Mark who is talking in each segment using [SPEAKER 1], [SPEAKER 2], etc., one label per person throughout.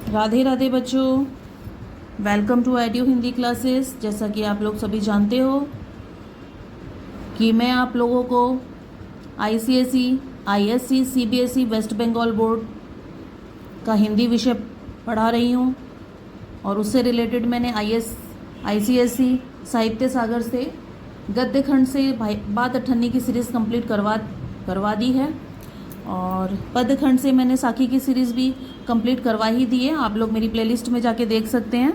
[SPEAKER 1] राधे राधे बच्चों, welcome to Edu Hindi classes. जैसा कि आप लोग सभी जानते हो कि मैं आप लोगों को ICSE, ISC, CBSE, West Bengal board का हिंदी विषय पढ़ा रही हूँ और उससे रिलेटेड मैंने आईसीएसई साहित्य सागर से गद्य खंड से बात अठन्नी की सीरीज़ कंप्लीट करवा दी है और पद खंड से मैंने साखी की सीरीज़ भी कंप्लीट करवा ही दी है। आप लोग मेरी प्लेलिस्ट में जाके देख सकते हैं।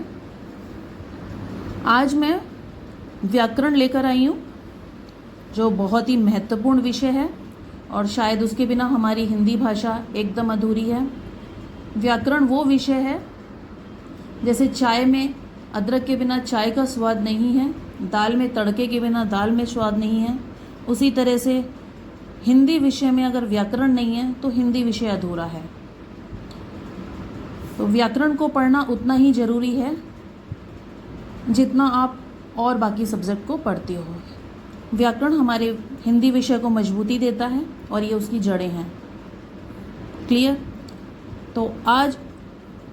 [SPEAKER 1] आज मैं व्याकरण लेकर आई हूँ जो बहुत ही महत्वपूर्ण विषय है और शायद उसके बिना हमारी हिंदी भाषा एकदम अधूरी है। व्याकरण वो विषय है जैसे चाय में अदरक के बिना चाय का स्वाद नहीं है, दाल में तड़के के बिना दाल में स्वाद नहीं है, उसी तरह से हिंदी विषय में अगर व्याकरण नहीं है तो हिंदी विषय अधूरा है। तो व्याकरण को पढ़ना उतना ही ज़रूरी है जितना आप और बाकी सब्जेक्ट को पढ़ते हो। व्याकरण हमारे हिंदी विषय को मजबूती देता है और ये उसकी जड़ें हैं। क्लियर? तो आज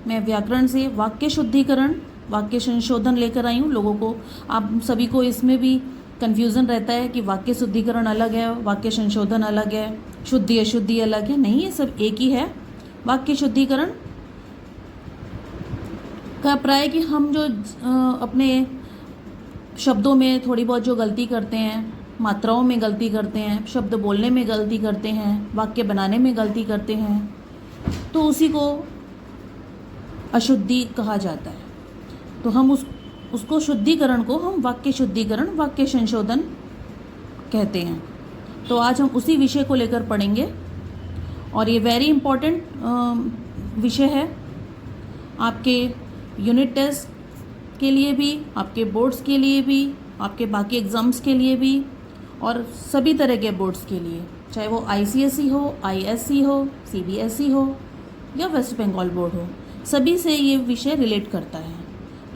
[SPEAKER 1] मैं व्याकरण से वाक्य शुद्धिकरण, वाक्य संशोधन लेकर आई हूँ। लोगों को, आप सभी को इसमें भी कन्फ्यूज़न रहता है कि वाक्य शुद्धिकरण अलग है, वाक्य संशोधन अलग है, शुद्धि अशुद्धि अलग है। नहीं, ये सब एक ही है। वाक्य शुद्धिकरण का प्राय कि हम जो अपने शब्दों में थोड़ी बहुत जो गलती करते हैं, मात्राओं में गलती करते हैं, शब्द बोलने में गलती करते हैं, वाक्य बनाने में गलती करते हैं, तो उसी को अशुद्धि कहा जाता है। तो हम उसको शुद्धिकरण को हम वाक्य शुद्धिकरण, वाक्य संशोधन कहते हैं। तो आज हम उसी विषय को लेकर पढ़ेंगे और ये वेरी इम्पोर्टेंट विषय है आपके यूनिट टेस्ट के लिए भी, आपके बोर्ड्स के लिए भी, आपके बाकी एग्ज़ाम्स के लिए भी और सभी तरह के बोर्ड्स के लिए, चाहे वो आईसीएसई हो, आईएससी हो, सीबीएसई हो या वेस्ट बंगाल बोर्ड हो, सभी से ये विषय रिलेट करता है।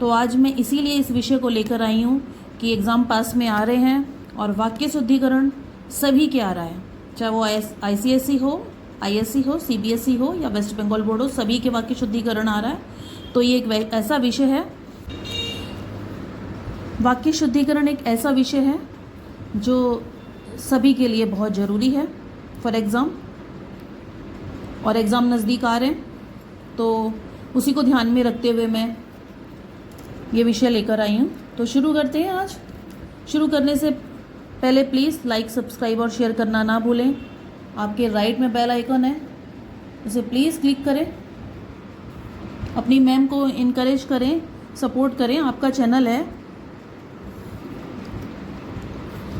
[SPEAKER 1] तो आज मैं इसीलिए इस विषय को लेकर आई हूँ कि एग्ज़ाम पास में आ रहे हैं और वाक्य शुद्धिकरण सभी के आ रहा है, चाहे वो आईसीएसई हो, आईएससी हो, सीबीएसई हो या वेस्ट बंगाल बोर्ड हो, सभी के वाक्य शुद्धिकरण आ रहा है। तो ये एक ऐसा विषय है, वाक्य शुद्धिकरण एक ऐसा विषय है जो सभी के लिए बहुत ज़रूरी है फॉर एग्ज़ाम। और एग्ज़ाम नज़दीक आ रहे हैं तो उसी को ध्यान में रखते हुए मैं ये विषय लेकर आई हूँ। तो शुरू करते हैं। आज शुरू करने से पहले प्लीज़ लाइक, सब्सक्राइब और शेयर करना ना भूलें। आपके राइट में बेल आइकन है, उसे प्लीज़ क्लिक करें। अपनी मैम को इनकरेज करें, सपोर्ट करें, आपका चैनल है।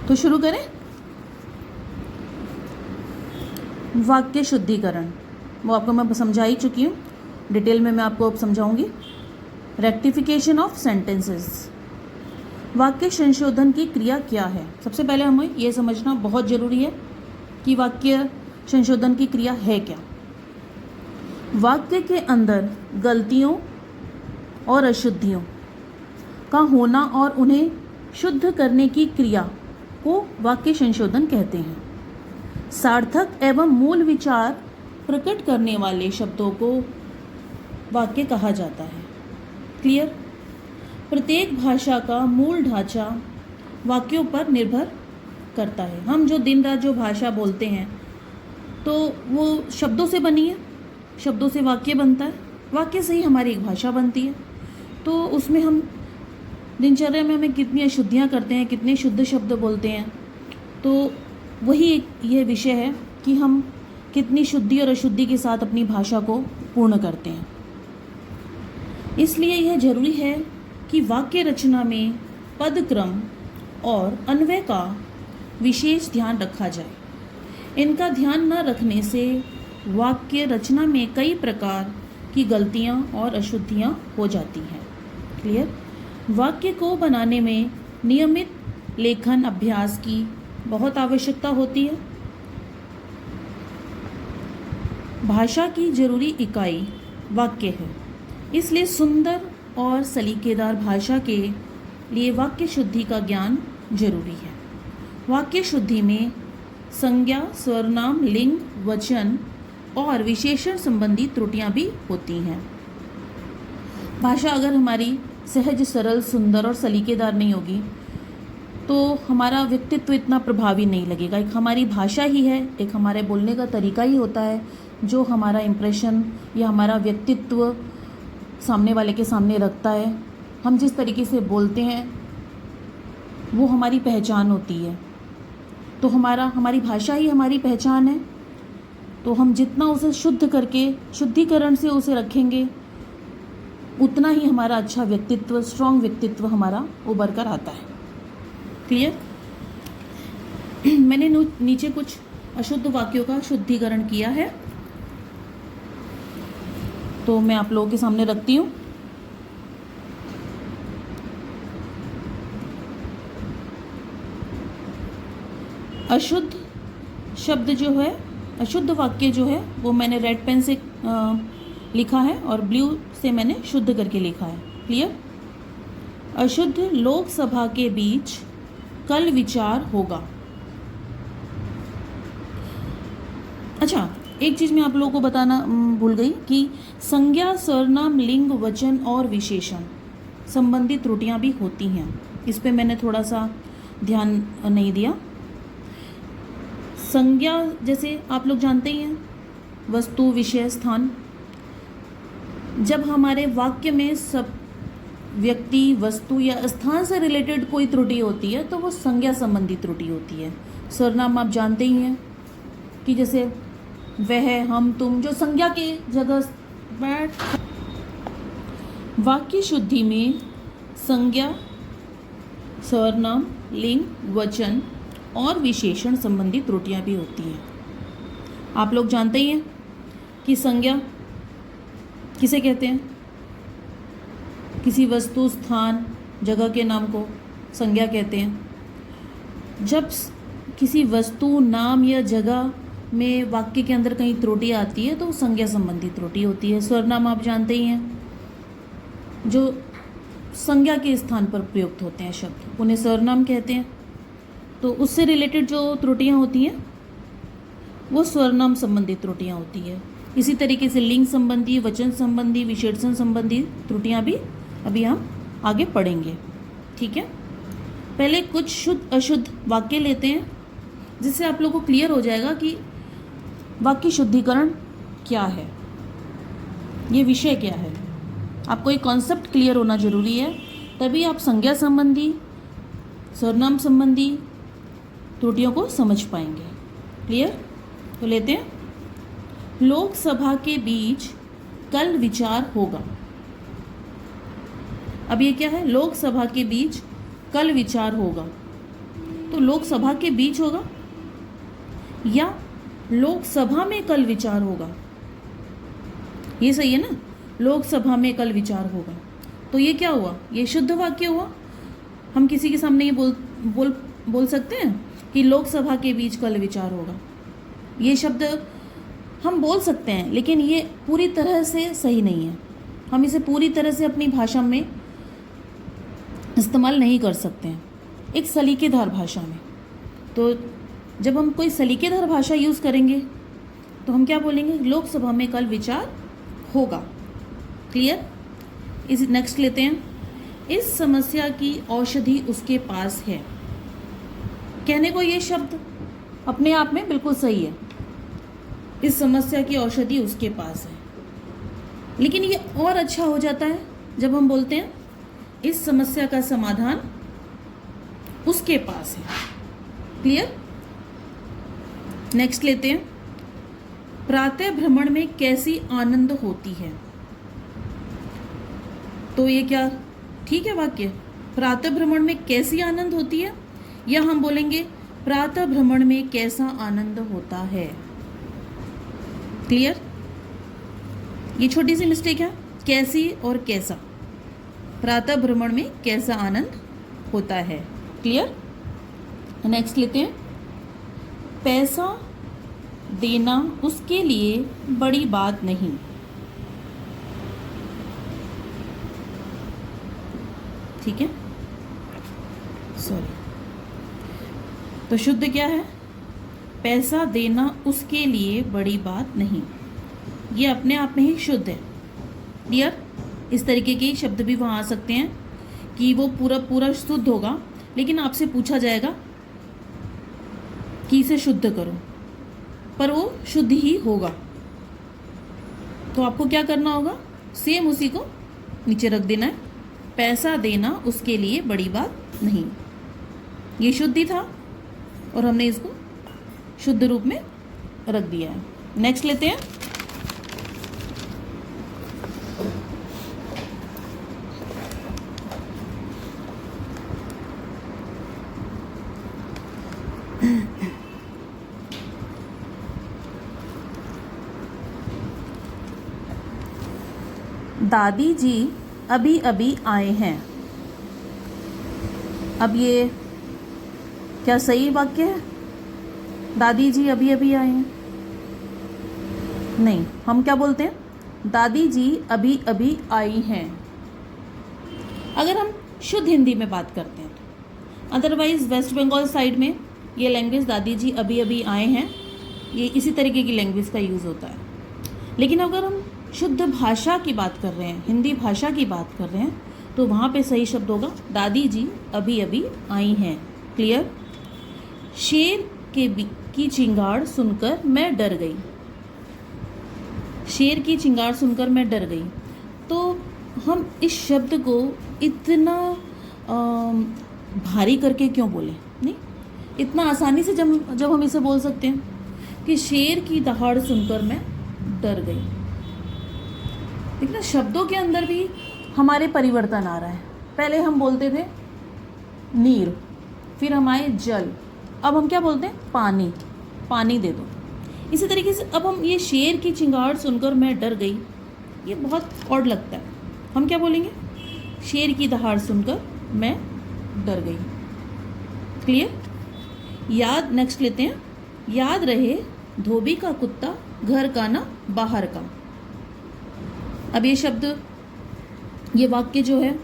[SPEAKER 1] तो शुरू करें। वाक्य शुद्धिकरण वो आपको मैं समझा ही चुकी हूँ, डिटेल में मैं आपको अब समझाऊंगी। रेक्टिफिकेशन ऑफ सेंटेंसेस, वाक्य संशोधन की क्रिया क्या है। सबसे पहले हमें ये समझना बहुत ज़रूरी है कि वाक्य संशोधन की क्रिया है क्या। वाक्य के अंदर गलतियों और अशुद्धियों का होना और उन्हें शुद्ध करने की क्रिया को वाक्य संशोधन कहते हैं। सार्थक एवं मूल विचार प्रकट करने वाले शब्दों को वाक्य कहा जाता है। क्लियर? प्रत्येक भाषा का मूल ढांचा वाक्यों पर निर्भर करता है। हम जो दिन रात जो भाषा बोलते हैं तो वो शब्दों से बनी है, शब्दों से वाक्य बनता है, वाक्य से ही हमारी एक भाषा बनती है। तो उसमें हम दिनचर्या में हमें कितनी अशुद्धियाँ करते हैं, कितने शुद्ध शब्द बोलते हैं, तो वही यह विषय है कि हम कितनी शुद्धि और अशुद्धि के साथ अपनी भाषा को पूर्ण करते हैं। इसलिए यह जरूरी है कि वाक्य रचना में पद क्रम और अन्वय का विशेष ध्यान रखा जाए। इनका ध्यान न रखने से वाक्य रचना में कई प्रकार की गलतियां और अशुद्धियां हो जाती हैं। क्लियर? वाक्य को बनाने में नियमित लेखन अभ्यास की बहुत आवश्यकता होती है। भाषा की जरूरी इकाई वाक्य है, इसलिए सुंदर और सलीकेदार भाषा के लिए वाक्य शुद्धि का ज्ञान जरूरी है। वाक्य शुद्धि में संज्ञा, सर्वनाम, लिंग, वचन और विशेषण संबंधी त्रुटियां भी होती हैं। भाषा अगर हमारी सहज, सरल, सुंदर और सलीकेदार नहीं होगी तो हमारा व्यक्तित्व इतना प्रभावी नहीं लगेगा। एक हमारी भाषा ही है, एक हमारे बोलने का तरीका ही होता है जो हमारा इम्प्रेशन या हमारा व्यक्तित्व सामने वाले के सामने रखता है। हम जिस तरीके से बोलते हैं वो हमारी पहचान होती है। तो हमारी भाषा ही हमारी पहचान है। तो हम जितना उसे शुद्ध करके, शुद्धिकरण से उसे रखेंगे, उतना ही हमारा अच्छा व्यक्तित्व, स्ट्रॉन्ग व्यक्तित्व हमारा उभर कर आता है। क्लियर? मैंने नीचे कुछ अशुद्ध वाक्यों का शुद्धिकरण किया है, तो मैं आप लोगों के सामने रखती हूँ। अशुद्ध शब्द जो है, अशुद्ध वाक्य जो है वो मैंने रेड पेन से लिखा है और ब्लू से मैंने शुद्ध करके लिखा है। क्लियर? अशुद्ध लोकसभा के बीच कल विचार होगा। अच्छा, एक चीज़ मैं आप लोगों को बताना भूल गई कि संज्ञा, सर्वनाम, लिंग, वचन और विशेषण संबंधी त्रुटियां भी होती हैं। इस पे मैंने थोड़ा सा ध्यान नहीं दिया। संज्ञा जैसे आप लोग जानते ही हैं, वस्तु, विषय, स्थान। जब हमारे वाक्य में सब व्यक्ति, वस्तु या स्थान से रिलेटेड कोई त्रुटि होती है तो वो संज्ञा संबंधी त्रुटि होती है। सर्वनाम आप जानते ही हैं कि जैसे वह, हम, तुम, जो संज्ञा के जगह बैठ। वाक्य शुद्धि में संज्ञा, सर्वनाम, लिंग, वचन और विशेषण संबंधी त्रुटियां भी होती हैं। आप लोग जानते ही हैं कि संज्ञा किसे कहते हैं? किसी वस्तु, स्थान, जगह के नाम को संज्ञा कहते हैं। जब किसी वस्तु, नाम या जगह में वाक्य के अंदर कहीं त्रुटि आती है तो संज्ञा संबंधी त्रुटि होती है। सर्वनाम आप जानते ही हैं, जो संज्ञा के स्थान पर प्रयुक्त होते हैं शब्द, उन्हें सर्वनाम कहते हैं। तो उससे रिलेटेड जो त्रुटियां होती हैं वो सर्वनाम संबंधी त्रुटियां होती है। इसी तरीके से लिंग संबंधी, वचन संबंधी, विशेषण संबंधी त्रुटियां भी अभी हम आगे पढ़ेंगे। ठीक है? पहले कुछ शुद्ध अशुद्ध वाक्य लेते हैं जिससे आप लोगों को क्लियर हो जाएगा कि वाक्य शुद्धिकरण क्या है, ये विषय क्या है। आपको एक कॉन्सेप्ट क्लियर होना जरूरी है, तभी आप संज्ञा संबंधी, सर्वनाम संबंधी त्रुटियों को समझ पाएंगे। क्लियर? तो लेते हैं, लोकसभा के बीच कल विचार होगा। अब ये क्या है? लोकसभा के बीच कल विचार होगा। तो लोकसभा के बीच होगा या लोकसभा में कल विचार होगा? ये सही है ना? लोकसभा में कल विचार होगा। तो ये क्या हुआ? ये शुद्ध वाक्य हुआ। हम किसी के सामने ये बोल सकते हैं कि लोकसभा के बीच कल विचार होगा। ये शब्द हम बोल सकते हैं, लेकिन ये पूरी तरह से सही नहीं है। हम इसे पूरी तरह से अपनी भाषा में इस्तेमाल नहीं कर सकते हैं, एक सलीकेदार भाषा में। तो जब हम कोई सलीकेदार भाषा यूज़ करेंगे तो हम क्या बोलेंगे? लोकसभा में कल विचार होगा। क्लियर? इस नेक्स्ट लेते हैं, इस समस्या की औषधि उसके पास है। कहने को ये शब्द अपने आप में बिल्कुल सही है, इस समस्या की औषधि उसके पास है। लेकिन ये और अच्छा हो जाता है जब हम बोलते हैं इस समस्या का समाधान उसके पास है। क्लियर? नेक्स्ट लेते हैं, प्रातः भ्रमण में कैसी आनंद होती है। तो ये क्या ठीक है वाक्य? प्रातः भ्रमण में कैसी आनंद होती है, या हम बोलेंगे प्रातः भ्रमण में कैसा आनंद होता है। क्लियर? ये छोटी सी मिस्टेक है, कैसी और कैसा। प्रातः भ्रमण में कैसा आनंद होता है। क्लियर? नेक्स्ट लेते हैं, पैसा देना उसके लिए बड़ी बात नहीं। ठीक है? सॉरी, तो शुद्ध क्या है? पैसा देना उसके लिए बड़ी बात नहीं। ये अपने आप में ही शुद्ध है। क्लियर? इस तरीके के शब्द भी वहाँ आ सकते हैं कि वो पूरा पूरा शुद्ध होगा, लेकिन आपसे पूछा जाएगा कि इसे शुद्ध करो, पर वो शुद्ध ही होगा। तो आपको क्या करना होगा, सेम उसी को नीचे रख देना है। पैसा देना उसके लिए बड़ी बात नहीं। ये शुद्धि था और हमने इसको शुद्ध रूप में रख दिया है। नेक्स्ट लेते हैं। दादी जी अभी अभी आए हैं। अब ये क्या सही वाक्य है? दादी जी अभी अभी आए हैं? नहीं, हम क्या बोलते हैं, दादी जी अभी अभी आई हैं। अगर हम शुद्ध हिंदी में बात करते हैं तो अदरवाइज़ वेस्ट बंगाल साइड में ये लैंग्वेज दादी जी अभी अभी आए हैं, ये इसी तरीके की लैंग्वेज का यूज़ होता है। लेकिन अगर हम शुद्ध भाषा की बात कर रहे हैं, हिंदी भाषा की बात कर रहे हैं, तो वहाँ पे सही शब्द होगा दादी जी अभी अभी आई हैं। क्लियर? शेर की चिंगाड़ सुनकर मैं डर गई। शेर की चिंगाड़ सुनकर मैं डर गई। तो हम इस शब्द को इतना भारी करके क्यों बोले? नहीं, इतना आसानी से जब हम इसे बोल सकते हैं कि शेर की दहाड़ सुनकर मैं डर गई। देखना, शब्दों के अंदर भी हमारे परिवर्तन आ रहा है। पहले हम बोलते थे नीर, फिर हम आए जल, अब हम क्या बोलते हैं, पानी, पानी दे दो। इसी तरीके से अब हम ये शेर की चिंगाड़ सुनकर मैं डर गई, ये बहुत ऑड लगता है। हम क्या बोलेंगे, शेर की दहाड़ सुनकर मैं डर गई। क्लियर? याद, नेक्स्ट लेते हैं। याद रहे धोबी का कुत्ता घर का ना बाहर का। अब ये शब्द, ये वाक्य जो है,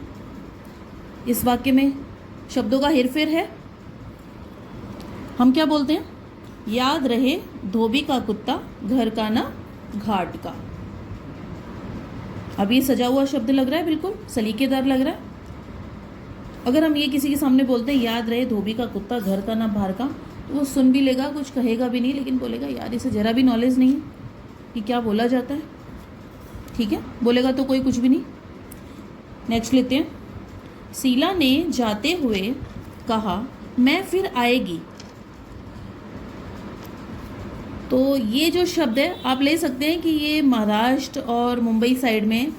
[SPEAKER 1] इस वाक्य में शब्दों का हेरफेर है। हम क्या बोलते हैं, याद रहे धोबी का कुत्ता घर का ना घाट का। अब ये सजा हुआ शब्द लग रहा है, बिल्कुल सलीकेदार लग रहा है। अगर हम ये किसी के सामने बोलते हैं याद रहे धोबी का कुत्ता घर का ना बाहर का, तो वो सुन भी लेगा, कुछ कहेगा भी नहीं, लेकिन बोलेगा यार इसे ज़रा भी नॉलेज नहीं है कि क्या बोला जाता है। ठीक है, बोलेगा तो कोई कुछ भी नहीं। नेक्स्ट लेते हैं। शीला ने जाते हुए कहा मैं फिर आएगी। तो ये जो शब्द है आप ले सकते हैं कि ये महाराष्ट्र और मुंबई साइड में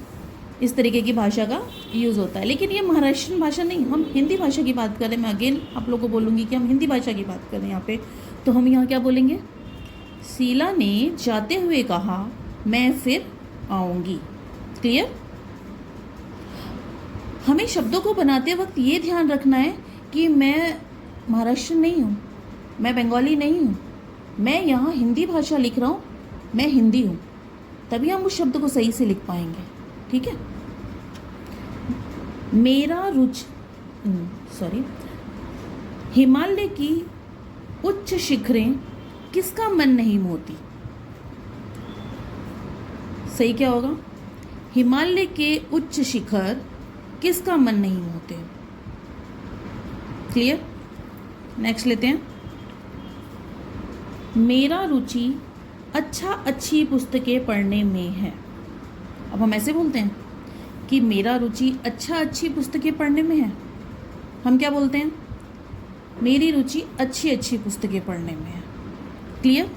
[SPEAKER 1] इस तरीके की भाषा का यूज़ होता है, लेकिन ये महाराष्ट्रियन भाषा नहीं, हम हिंदी भाषा की बात करें। मैं अगेन आप लोगों को बोलूँगी कि हम हिंदी भाषा की बात करें यहाँ पे, तो हम यहाँ क्या बोलेंगे, शीला ने जाते हुए कहा मैं फिर आऊँगी। क्लियर? हमें शब्दों को बनाते वक्त ये ध्यान रखना है कि मैं महाराष्ट्रियन नहीं हूँ, मैं बंगाली नहीं हूँ, मैं यहाँ हिंदी भाषा लिख रहा हूँ, मैं हिंदी हूँ, तभी हम उस शब्द को सही से लिख पाएंगे। ठीक है? मेरा हिमालय की उच्च शिखरें किसका मन नहीं मोहती। सही क्या होगा, हिमालय के उच्च शिखर किसका मन नहीं मोहते। क्लियर? नेक्स्ट लेते हैं। मेरा रुचि अच्छी पुस्तकें पढ़ने में है। अब हम ऐसे बोलते हैं कि मेरा रुचि अच्छी पुस्तकें पढ़ने में है। हम क्या बोलते हैं, मेरी रुचि अच्छी पुस्तकें पढ़ने में है। क्लियर?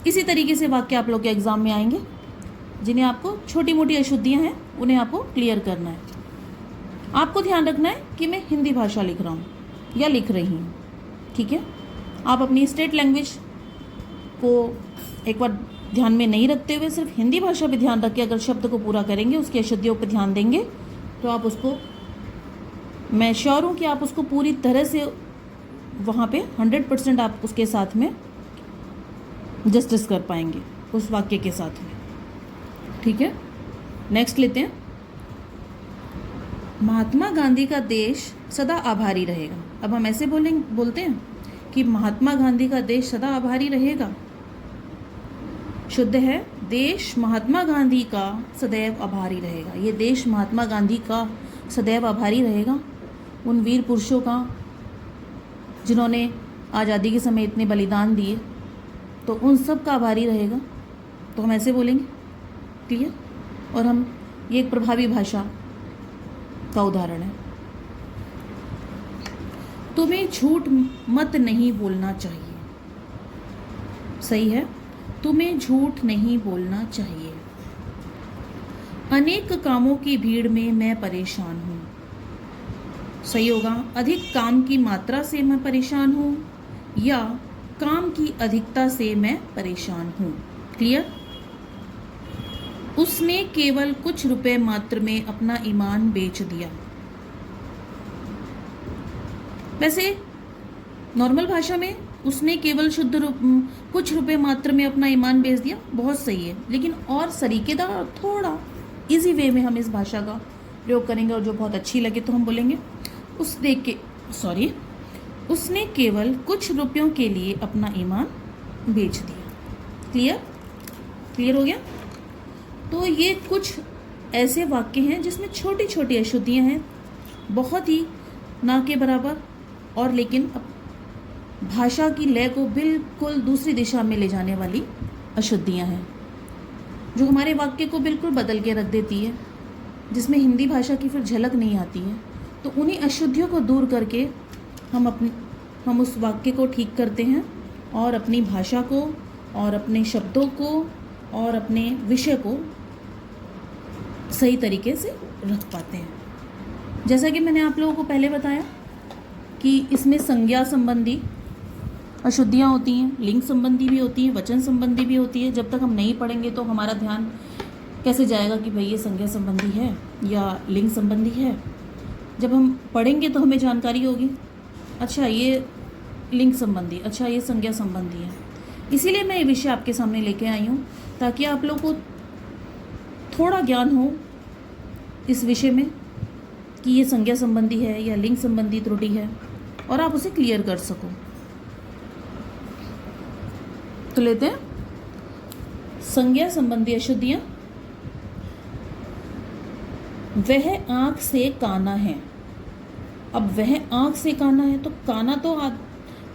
[SPEAKER 1] इसी तरीके से वाक्य आप लोग के एग्जाम में आएंगे, जिन्हें आपको छोटी मोटी अशुद्धियां हैं उन्हें आपको क्लियर करना है। आपको ध्यान रखना है कि मैं हिंदी भाषा लिख रहा हूँ या लिख रही हूँ। ठीक है? आप अपनी स्टेट लैंग्वेज को एक बार ध्यान में नहीं रखते हुए सिर्फ हिंदी भाषा पे ध्यान रख के अगर शब्द को पूरा करेंगे, उसकी अशुद्धियों पर ध्यान देंगे, तो आप उसको, मैं श्योर हूँ कि आप उसको पूरी तरह से वहाँ पे 100% आप उसके साथ में जस्टिस कर पाएंगे, उस वाक्य के साथ में। ठीक है? नेक्स्ट लेते हैं। महात्मा गांधी का देश सदा आभारी रहेगा। अब हम ऐसे बोलते हैं कि महात्मा गांधी का देश सदा आभारी रहेगा। शुद्ध है देश महात्मा गांधी का सदैव आभारी रहेगा। ये देश महात्मा गांधी का सदैव आभारी रहेगा, उन वीर पुरुषों का जिन्होंने आज़ादी के समय इतने बलिदान दिए, तो उन सब का आभारी रहेगा। तो हम ऐसे बोलेंगे, क्लियर। और हम ये एक प्रभावी भाषा का उदाहरण है। तुम्हें झूठ मत नहीं बोलना चाहिए। सही है, तुम्हें झूठ नहीं बोलना चाहिए। अनेक कामों की भीड़ में मैं परेशान हूँ। सही होगा, अधिक काम की मात्रा से मैं परेशान हूँ या काम की अधिकता से मैं परेशान हूँ। क्लियर। उसने केवल कुछ रुपए मात्र में अपना ईमान बेच दिया। वैसे नॉर्मल भाषा में उसने केवल कुछ रुपए मात्र में अपना ईमान बेच दिया बहुत सही है, लेकिन और सरीकेदार थोड़ा इजी वे में हम इस भाषा का प्रयोग करेंगे और जो बहुत अच्छी लगे तो हम बोलेंगे उसने केवल कुछ रुपयों के लिए अपना ईमान बेच दिया। क्लियर हो गया। तो ये कुछ ऐसे वाक्य हैं जिसमें छोटी छोटी अशुद्धियां हैं, बहुत ही ना के बराबर, और लेकिन भाषा की लय को बिल्कुल दूसरी दिशा में ले जाने वाली अशुद्धियां हैं, जो हमारे वाक्य को बिल्कुल बदल के रख देती है, जिसमें हिंदी भाषा की फिर झलक नहीं आती है। तो उन्हीं अशुद्धियों को दूर करके हम उस वाक्य को ठीक करते हैं और अपनी भाषा को और अपने शब्दों को और अपने विषय को सही तरीके से रख पाते हैं। जैसा कि मैंने आप लोगों को पहले बताया कि इसमें संज्ञा संबंधी अशुद्धियाँ होती हैं, लिंग संबंधी भी होती हैं, वचन संबंधी भी होती है। जब तक हम नहीं पढ़ेंगे तो हमारा ध्यान कैसे जाएगा कि भाई ये संज्ञा संबंधी है या लिंग संबंधी है। जब हम पढ़ेंगे तो हमें जानकारी होगी, अच्छा ये लिंग संबंधी, अच्छा ये संज्ञा संबंधी है। इसीलिए मैं ये विषय आपके सामने लेके आई हूँ, ताकि आप लोग को थोड़ा ज्ञान हो इस विषय में कि ये संज्ञा संबंधी है या लिंग संबंधी त्रुटि है, और आप उसे क्लियर कर सको। तो लेते हैं संज्ञा संबंधी अशुद्धियां। वह आंख से काना है। अब वह आंख से काना है, तो काना तो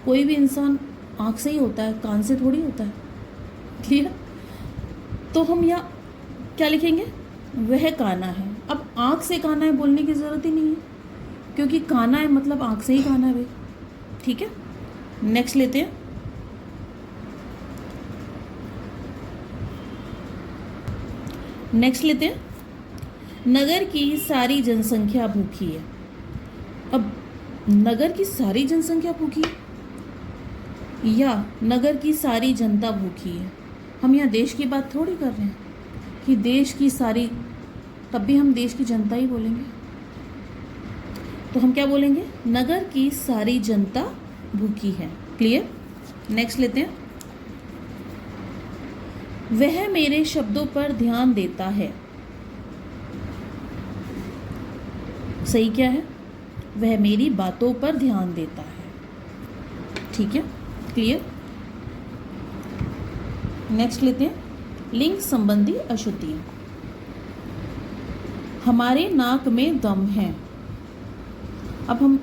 [SPEAKER 1] कोई भी इंसान आंख से ही होता है, कान से थोड़ी होता है। क्लियर। तो हम यहाँ क्या लिखेंगे, वह काना है। अब आंख से काना है बोलने की ज़रूरत ही नहीं है, क्योंकि काना है मतलब आंख से ही काना है भाई। ठीक है, नेक्स्ट लेते हैं। नगर की सारी जनसंख्या भूखी है। अब नगर की सारी जनसंख्या भूखी है या नगर की सारी जनता भूखी है। हम यहाँ देश की बात थोड़ी कर रहे हैं कि देश की सारी, तब भी हम देश की जनता ही बोलेंगे। तो हम क्या बोलेंगे, नगर की सारी जनता भूखी है। क्लियर। नेक्स्ट लेते हैं। वह मेरे शब्दों पर ध्यान देता है। सही क्या है, वह मेरी बातों पर ध्यान देता है। ठीक है, क्लियर। नेक्स्ट लेते हैं लिंग संबंधी अशुद्धियां। हमारे नाक में दम है। अब हम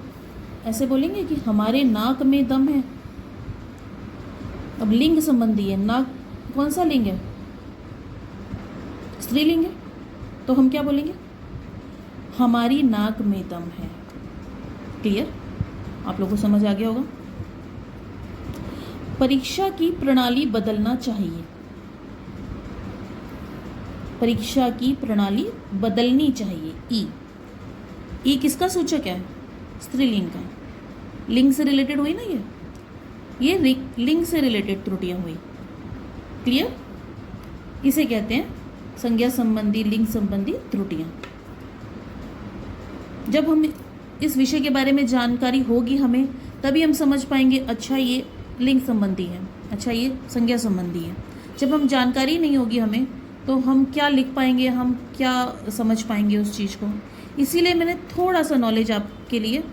[SPEAKER 1] ऐसे बोलेंगे कि हमारे नाक में दम है। अब लिंग संबंधी है, नाक कौन सा लिंग है, स्त्रीलिंग है, तो हम क्या बोलेंगे, हमारी नाक में दम है। क्लियर, आप लोगों को समझ आ गया होगा। परीक्षा की प्रणाली बदलना चाहिए। परीक्षा की प्रणाली बदलनी चाहिए। ई किसका सूचक है, स्त्रीलिंग का। लिंग से रिलेटेड हुई ना, ये लिंग से रिलेटेड त्रुटियां हुई। क्लियर, इसे कहते हैं संज्ञा संबंधी लिंग संबंधी त्रुटियां। जब हम इस विषय के बारे में जानकारी होगी हमें, तभी हम समझ पाएंगे अच्छा ये लिंग संबंधी है, अच्छा ये संज्ञा संबंधी है। जब हम जानकारी नहीं होगी हमें, तो हम क्या लिख पाएंगे, हम क्या समझ पाएंगे उस चीज़ को। इसीलिए मैंने थोड़ा सा नॉलेज आपके लिए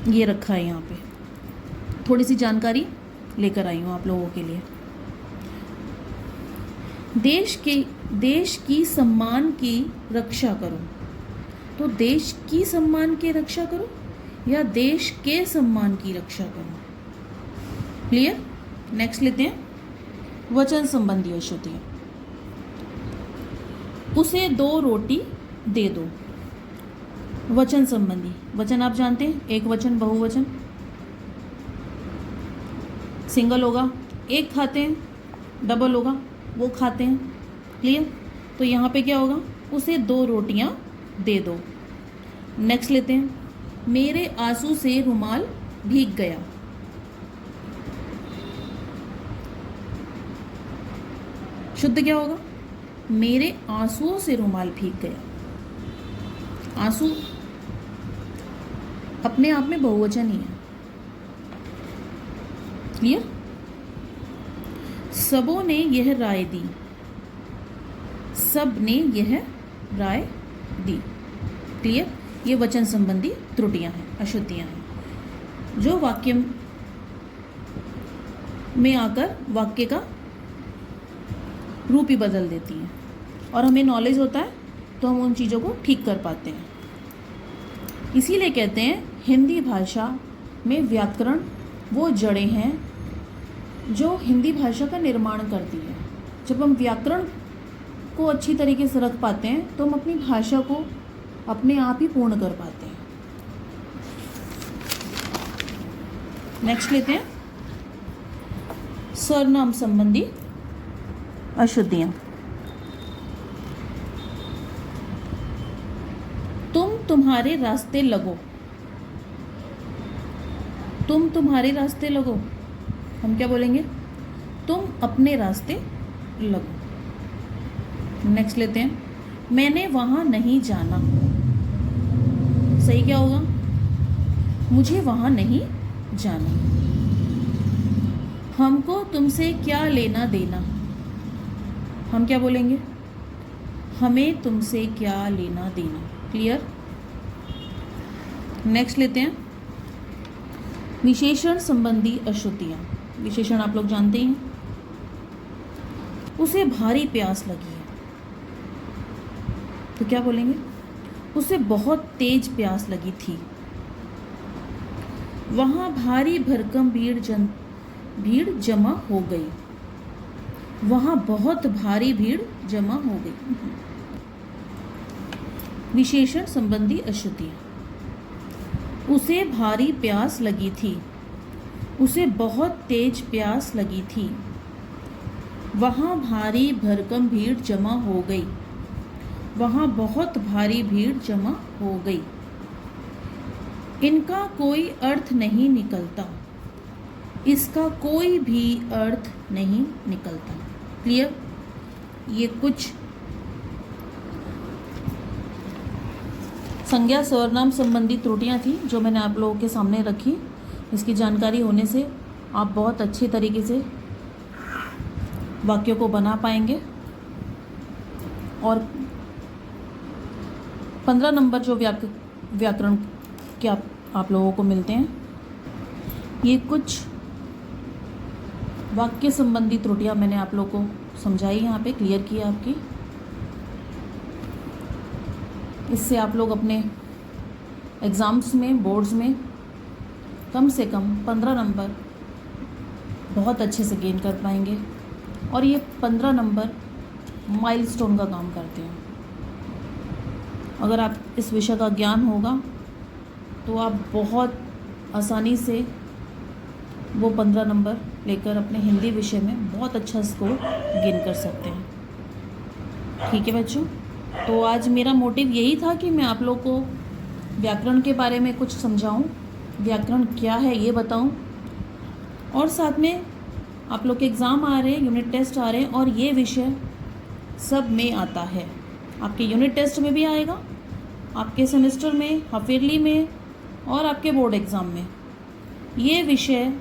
[SPEAKER 1] ये रखा है, यहाँ पे थोड़ी सी जानकारी लेकर आई हूँ आप लोगों के लिए। देश की सम्मान की रक्षा करो। तो देश की सम्मान की रक्षा करो या देश के सम्मान की रक्षा करो। क्लियर। नेक्स्ट लेते हैं वचन संबंधी अशुद्धियाँ। उसे 2 रोटी दे दो। वचन संबंधी, वचन आप जानते हैं, एक वचन, बहुवचन। सिंगल होगा एक खाते हैं, डबल होगा वो खाते हैं। क्लियर। तो यहाँ पे क्या होगा, उसे 2 रोटियाँ दे दो। नेक्स्ट लेते हैं, मेरे आंसू से रुमाल भीग गया। शुद्ध क्या होगा, मेरे आंसुओं से रुमाल भीग गया। आंसू अपने आप में बहुवचन ही है। क्लियर। सबों ने यह राय दी। सब ने यह राय दी। क्लियर। ये वचन संबंधी त्रुटियां हैं, अशुद्धियां हैं, जो वाक्य में आकर वाक्य का रूप ही बदल देती हैं। और हमें नॉलेज होता है तो हम उन चीज़ों को ठीक कर पाते हैं। इसीलिए कहते हैं हिंदी भाषा में व्याकरण वो जड़ें हैं जो हिंदी भाषा का निर्माण करती है। जब हम व्याकरण को अच्छी तरीके से रख पाते हैं तो हम अपनी भाषा को अपने आप ही पूर्ण कर पाते हैं। नेक्स्ट लेते हैं सर्वनाम संबंधी अशुद्धियाँ। तुम तुम्हारे रास्ते लगो। तुम तुम्हारे रास्ते लगो, हम क्या बोलेंगे, तुम अपने रास्ते लगो। नेक्स्ट लेते हैं, मैंने वहाँ नहीं जाना। सही क्या होगा, मुझे वहाँ नहीं जाना। हमको तुमसे क्या लेना देना, हम क्या बोलेंगे, हमें तुमसे क्या लेना देना। क्लियर। नेक्स्ट लेते हैं विशेषण संबंधी अशुद्धियाँ। विशेषण आप लोग जानते ही हैं। उसे भारी प्यास लगी है, तो क्या बोलेंगे, उसे बहुत तेज प्यास लगी थी। वहाँ भारी भरकम भीड़ जमा हो गई। वहाँ बहुत भारी भीड़ जमा हो गई। विशेषण संबंधी अशुद्धियाँ। उसे भारी प्यास लगी थी, उसे बहुत तेज प्यास लगी थी। वहाँ भारी भरकम भीड़ जमा हो गई। वहाँ बहुत भारी भीड़ जमा हो गई। इनका कोई अर्थ नहीं निकलता। इसका कोई भी अर्थ नहीं निकलता। क्लियर। ये कुछ संज्ञा सर्वनाम संबंधी त्रुटियां थी जो मैंने आप लोगों के सामने रखी। इसकी जानकारी होने से आप बहुत अच्छे तरीके से वाक्यों को बना पाएंगे। और 15 नंबर जो व्याकरण के आप लोगों को मिलते हैं, ये कुछ वाक्य संबंधी त्रुटियां मैंने आप लोगों को समझाई, यहाँ पे क्लियर की आपकी। इससे आप लोग अपने एग्ज़ाम्स में, बोर्ड्स में कम से कम 15 नंबर बहुत अच्छे से गेन कर पाएंगे। और ये 15 नंबर माइलस्टोन का काम करते हैं। अगर आप इस विषय का ज्ञान होगा तो आप बहुत आसानी से वो 15 नंबर लेकर अपने हिंदी विषय में बहुत अच्छा स्कोर गेन कर सकते हैं। ठीक है बच्चों, तो आज मेरा मोटिव यही था कि मैं आप लोग को व्याकरण के बारे में कुछ समझाऊं, व्याकरण क्या है ये बताऊं, और साथ में आप लोग के एग्ज़ाम आ रहे हैं, यूनिट टेस्ट आ रहे हैं, और ये विषय सब में आता है। आपके यूनिट टेस्ट में भी आएगा, आपके सेमेस्टर में, हाफ ईयरली में, और आपके बोर्ड एग्ज़ाम में। ये विषय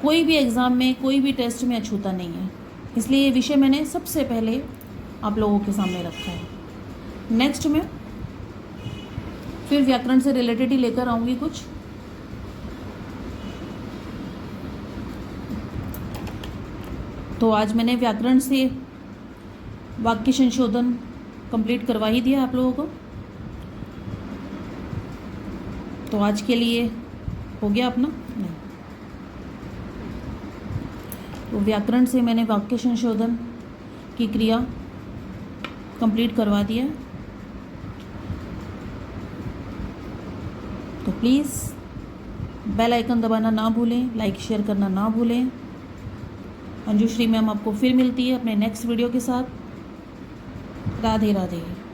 [SPEAKER 1] कोई भी एग्ज़ाम में, कोई भी टेस्ट में अछूता नहीं है। इसलिए ये विषय मैंने सबसे पहले आप लोगों के सामने रखा है। नेक्स्ट में फिर व्याकरण से रिलेटेड ही लेकर आऊँगी कुछ। तो आज मैंने व्याकरण से वाक्य संशोधन कंप्लीट करवा ही दिया आप लोगों को। तो आज के लिए हो गया अपना? नहीं। तो व्याकरण से मैंने वाक्य संशोधन की क्रिया कंप्लीट करवा दिया। तो प्लीज़ बेल आइकन दबाना ना भूलें, लाइक शेयर करना ना भूलें। अंजुश्री मैम आपको फिर मिलती है अपने नेक्स्ट वीडियो के साथ। राधे राधे।